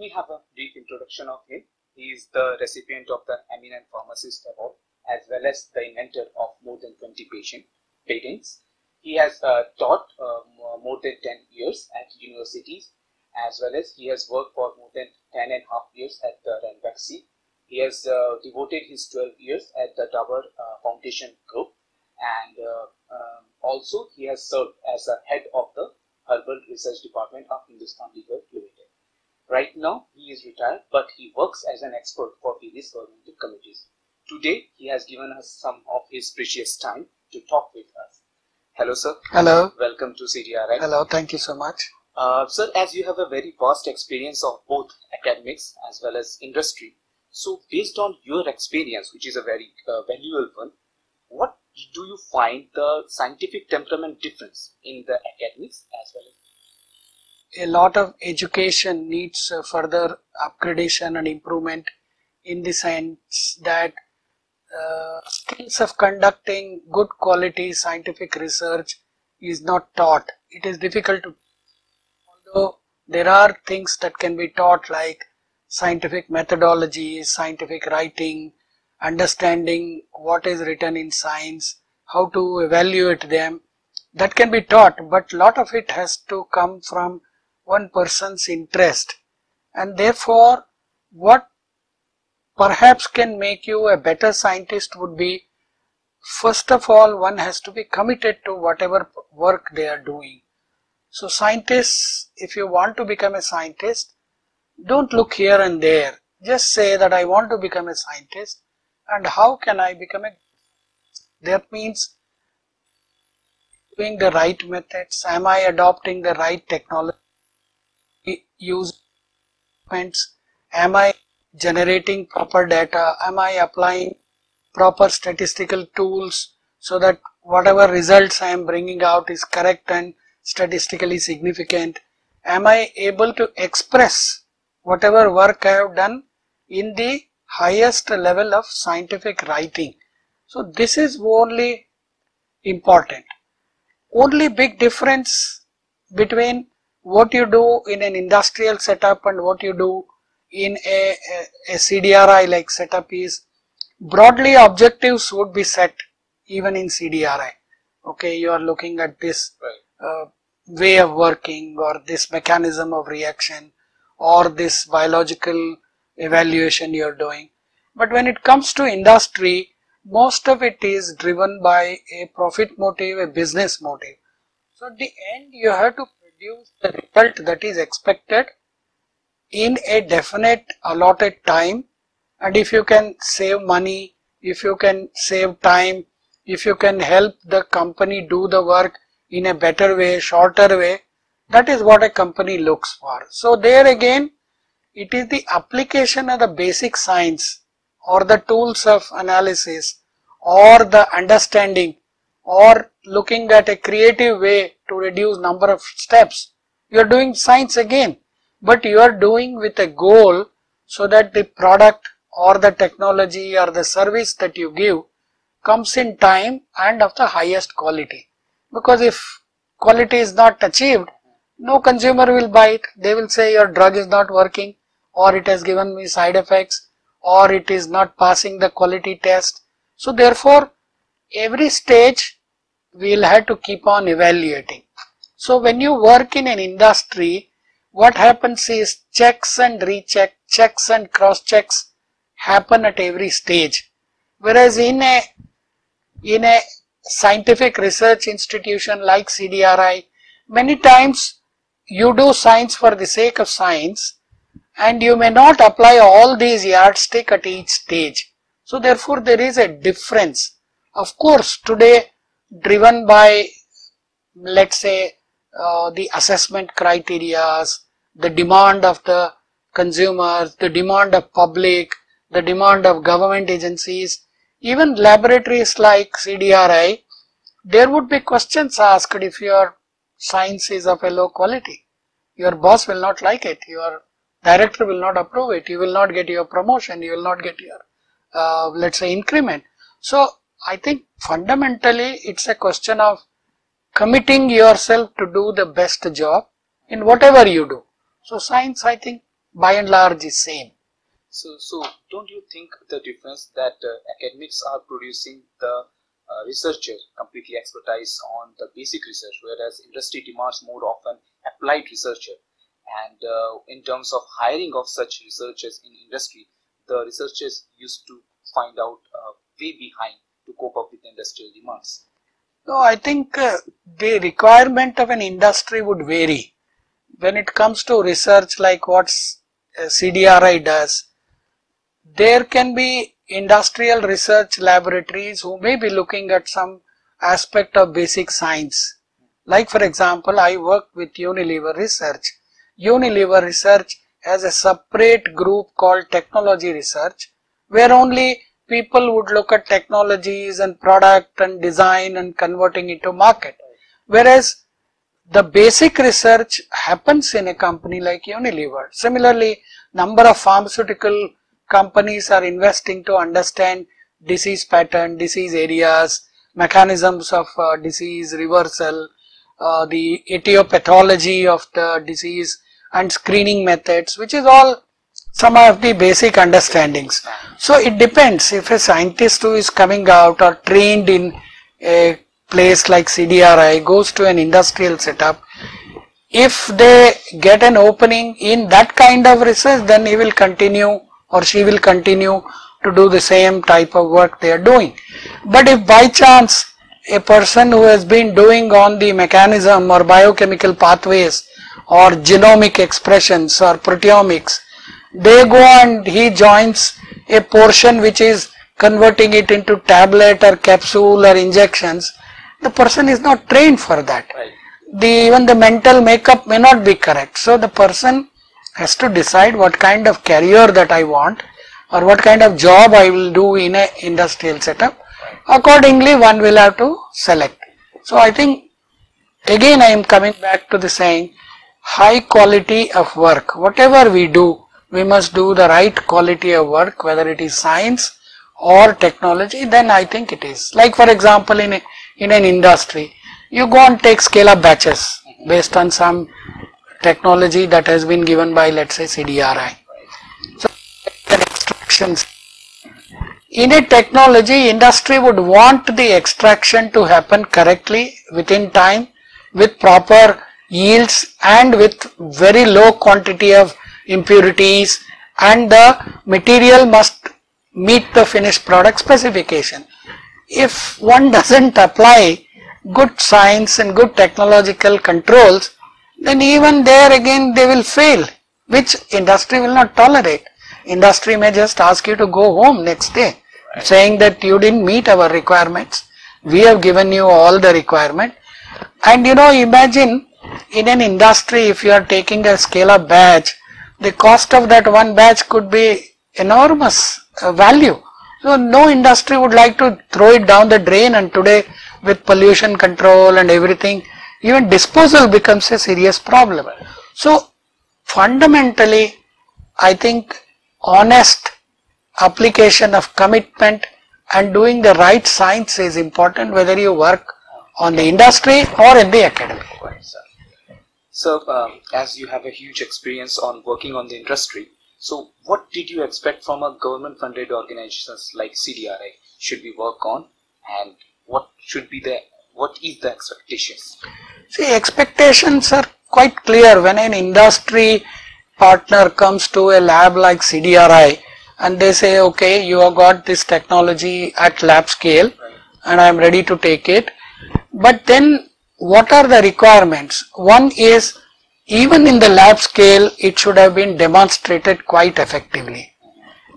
me have a brief introduction of him. He is the recipient of the Eminent Pharmacist Award as well as the inventor of more than 20 patents. He has taught more than 10 years at universities, as well as he has worked for more than 10.5 years at the Ranbaxy. He has devoted his 12 years at the Dabur Foundation Group, and also he has served as a head of the Herbal Research Department of Hindustan Lever Limited. Right now he is retired, but he works as an expert for various governmental committees. Today he has given us some of his precious time to talk with us. Hello sir. Hello. Welcome to CDRI. Hello, thank you so much. Sir, as you have a very vast experience of both academics as well as industry, so based on your experience, which is a very valuable one, what do you find the scientific temperament difference in the academics as well as? A lot of education needs further upgradation and improvement, in the sense that skills of conducting good quality scientific research is not taught. It is difficult to, although there are things that can be taught like scientific methodology, scientific writing, understanding what is written in science, how to evaluate them, that can be taught, but lot of it has to come from one person's interest. And therefore what perhaps can make you a better scientist would be, first of all, one has to be committed to whatever work they are doing. So scientists, if you want to become a scientist, don't look here and there. Just say that I want to become a scientist, and how can I become a, that means doing the right methods. Am I adopting the right technology? Use, am I generating proper data? Am I applying proper statistical tools so that whatever results I am bringing out is correct and statistically significant? Am I able to express whatever work I have done in the highest level of scientific writing? So this is only important. Only big difference between what you do in an industrial setup and what you do in a CDRI like setup is, broadly objectives would be set even in CDRI. Okay, you are looking at this way of working, or this mechanism of reaction, or this biological evaluation you are doing. But when it comes to industry, most of it is driven by a profit motive, a business motive. So at the end you have to produce the result that is expected in a definite allotted time, and if you can save money, if you can save time, if you can help the company do the work in a better way, shorter way, that is what a company looks for. So there again, it is the application of the basic science or the tools of analysis or the understanding or looking at a creative way to reduce number of steps. You are doing science again, but you are doing with a goal so that the product or the technology or the service that you give comes in time and of the highest quality. Because if quality is not achieved, no consumer will buy it. They will say your drug is not working, or it has given me side effects, or it is not passing the quality test. So therefore every stage we will have to keep on evaluating. So when you work in an industry, what happens is checks and recheck, checks and cross checks happen at every stage. Whereas in a scientific research institution like CDRI, many times you do science for the sake of science, and you may not apply all these yardsticks at each stage. So therefore there is a difference. Of course today, driven by, let's say, the assessment criteria, the demand of the consumers, the demand of public, the demand of government agencies, even laboratories like CDRI, there would be questions asked if your science is of a low quality. Your boss will not like it, your director will not approve it, you will not get your promotion, you will not get your, let's say, increment. So I think fundamentally it's a question of committing yourself to do the best job in whatever you do. So science, I think, by and large is same. So don't you think the difference that academics are producing the researcher completely expertise on the basic research, whereas industry demands more often applied researcher, and in terms of hiring of such researchers in industry, the researchers used to find out way behind to cope up with the industrial demands? No, I think the requirement of an industry would vary. When it comes to research like what CDRI does, there can be industrial research laboratories who may be looking at some aspect of basic science. Like for example, I work with Unilever Research. Unilever Research has a separate group called Technology Research, where only people would look at technologies and product and design and converting it to market. Whereas the basic research happens in a company like Unilever. Similarly, number of pharmaceutical companies are investing to understand disease pattern, disease areas, mechanisms of disease reversal, the etiology of the disease and screening methods, which is all some of the basic understandings. So it depends. If a scientist who is coming out or trained in a place like CDRI goes to an industrial setup, if they get an opening in that kind of research, then he will continue or she will continue to do the same type of work they are doing. But if by chance a person who has been doing on the mechanism or biochemical pathways or genomic expressions or proteomics, they go and he joins a portion which is converting it into tablet or capsule or injections, the person is not trained for that. Right. Even the mental makeup may not be correct. So the person has to decide what kind of career that I want or what kind of job I will do in an industrial setup. Accordingly, one will have to select. So I think again I am coming back to the saying, high quality of work. Whatever we do, we must do the right quality of work, whether it is science or technology, then I think it is. Like for example, in an industry, you go and take scale-up batches based on some technology that has been given by, let's say, CDRI. So, extractions. In a technology, industry would want the extraction to happen correctly within time with proper yields and with very low quantity of impurities, and the material must meet the finished product specification. If one doesn't apply good science and good technological controls, then even there again they will fail, which industry will not tolerate. Industry may just ask you to go home next day, saying that you didn't meet our requirements. We have given you all the requirement. And imagine in an industry, if you are taking a scale-up batch, the cost of that one batch could be enormous value. So no industry would like to throw it down the drain, and today with pollution control and everything, even disposal becomes a serious problem. So fundamentally, I think honest application of commitment and doing the right science is important, whether you work on the industry or in the academy. So, as you have a huge experience on working on the industry, so what did you expect from a government-funded organizations like CDRI should we work on, and what is the expectations? See, expectations are quite clear. When an industry partner comes to a lab like CDRI and they say, okay, you have got this technology at lab scale and I am ready to take it. But then what are the requirements? One is, even in the lab scale, it should have been demonstrated quite effectively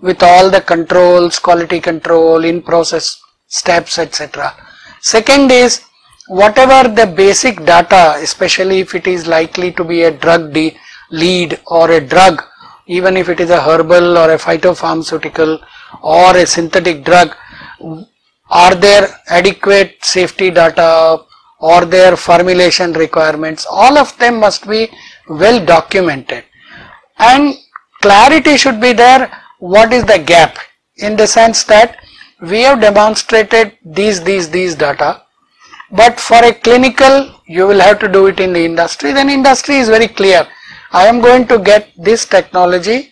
with all the controls, quality control, in-process steps, etc. Second is, whatever the basic data, especially if it is likely to be a drug lead or a drug, even if it is a herbal or a phytopharmaceutical or a synthetic drug, are there adequate safety data or their formulation requirements? All of them must be well documented, and clarity should be there. What is the gap, in the sense that we have demonstrated these data, but for a clinical you will have to do it in the industry. Then industry is very clear I am going to get this technology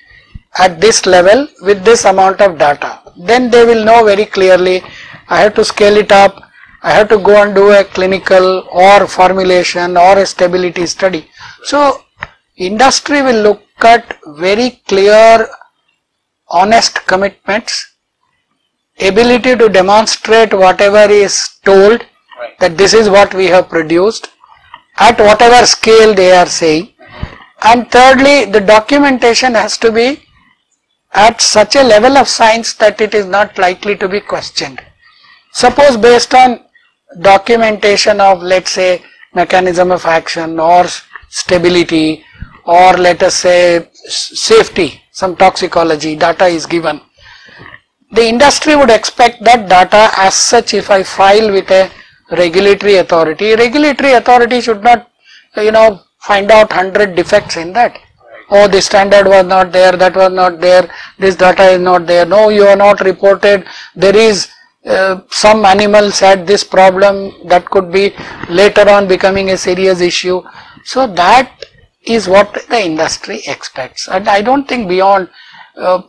at this level with this amount of data. Then they will know very clearly, I have to scale it up, I have to go and do a clinical or formulation or a stability study. So industry will look at very clear, honest commitments, ability to demonstrate whatever is told, that this is what we have produced at whatever scale they are saying. And thirdly, the documentation has to be at such a level of science that it is not likely to be questioned. Suppose based on documentation of, let's say, mechanism of action or stability, or let us say safety, some toxicology data is given, the industry would expect that data as such. If I file with a regulatory authority should not, find out 100 defects in that. Oh, the standard was not there, that was not there, this data is not there, no, you are not reported, there is some animals had this problem that could be later on becoming a serious issue. So that is what the industry expects. And I don't think beyond,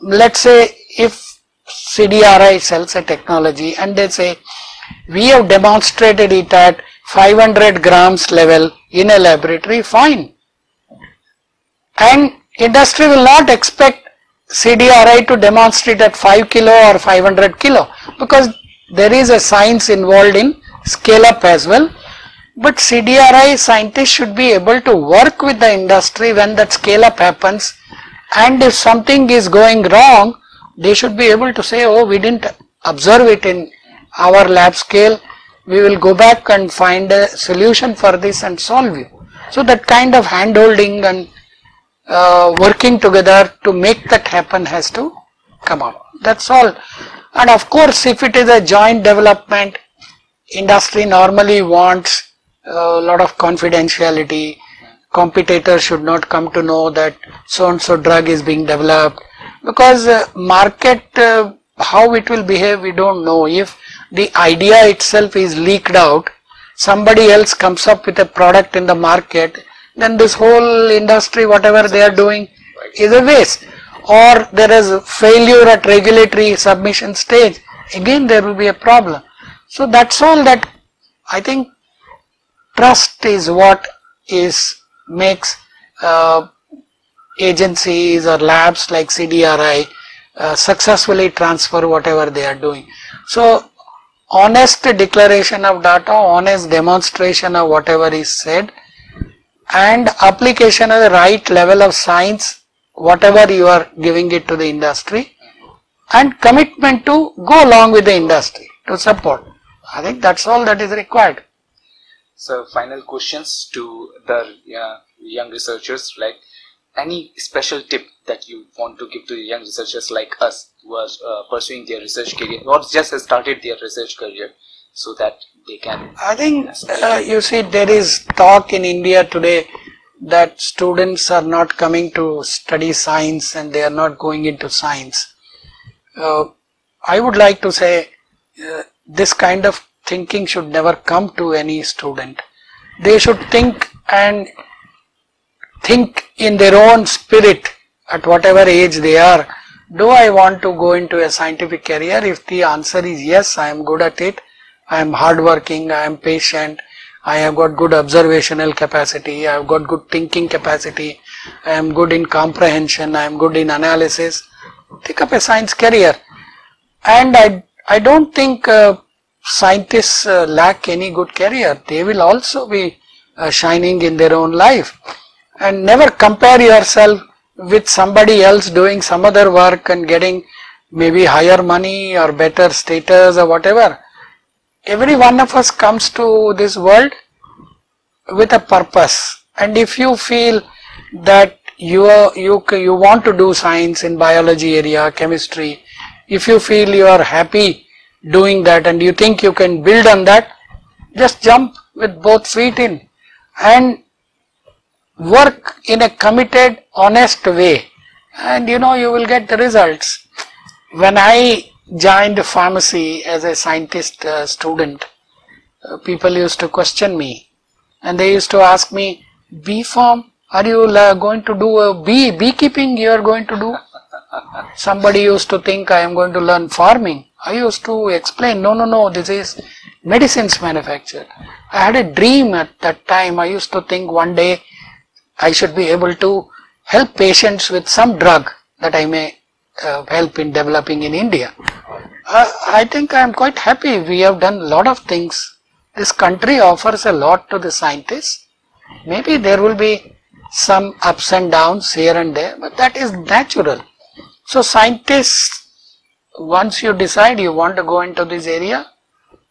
let's say if CDRI sells a technology and they say, we have demonstrated it at 500 grams level in a laboratory, fine. And industry will not expect CDRI to demonstrate at 5 kilo or 500 kilo, because there is a science involved in scale up as well. But CDRI scientists should be able to work with the industry when that scale up happens, and if something is going wrong, they should be able to say, oh, we didn't observe it in our lab scale, we will go back and find a solution for this and solve it. So that kind of hand holding and working together to make that happen has to come out. That's all. And of course, if it is a joint development, industry normally wants a lot of confidentiality. Competitors should not come to know that so and so drug is being developed, because market, how it will behave, we don't know. If the idea itself is leaked out, somebody else comes up with a product in the market, then this whole industry, whatever they are doing, is a waste. Or there is a failure at regulatory submission stage, again there will be a problem. So that's all that I think trust is what makes agencies or labs like CDRI successfully transfer whatever they are doing. So honest declaration of data, honest demonstration of whatever is said, and application of the right level of science, whatever you are giving it to the industry, and commitment to go along with the industry to support. I think that's all that is required. So final questions to the young researchers, like any special tip that you want to give to young researchers like us who are pursuing their research career or just have started their research career, so that they can... I think you see, there is talk in India today that students are not coming to study science and they are not going into science. I would like to say this kind of thinking should never come to any student. They should think in their own spirit at whatever age they are. Do I want to go into a scientific career? If the answer is yes, I am good at it, I am hardworking, I am patient, I have got good observational capacity, I have got good thinking capacity, I am good in comprehension, I am good in analysis, take up a science career. And I don't think scientists lack any good career. They will also be shining in their own life. And never compare yourself with somebody else doing some other work and getting maybe higher money or better status or whatever. Every one of us comes to this world with a purpose, and if you feel that you want to do science in biology area, chemistry, if you feel you are happy doing that and you think you can build on that, just jump with both feet in and work in a committed, honest way, and you will get the results. When I joined pharmacy as a scientist student, people used to question me and they used to ask me, B Pharm, Are you going to do a beekeeping you are going to do? Somebody used to think I am going to learn farming. I used to explain, no, this is medicines manufactured. I had a dream at that time. I used to think one day I should be able to help patients with some drug that I may help in developing in India. I think I am quite happy. We have done a lot of things. This country offers a lot to the scientists. Maybe there will be some ups and downs here and there, but that is natural. So scientists, once you decide you want to go into this area,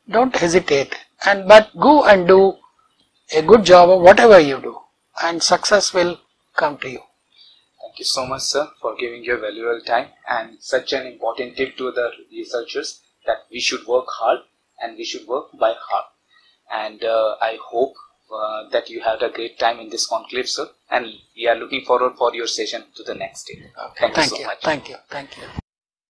don't hesitate, but go and do a good job of whatever you do, and success will come to you. Thank you so much, sir, for giving your valuable time and such an important tip to the researchers that we should work hard and we should work by heart. And I hope that you had a great time in this conclave, sir, and we are looking forward for your session to the next day. Okay. Thank you so much. Thank you.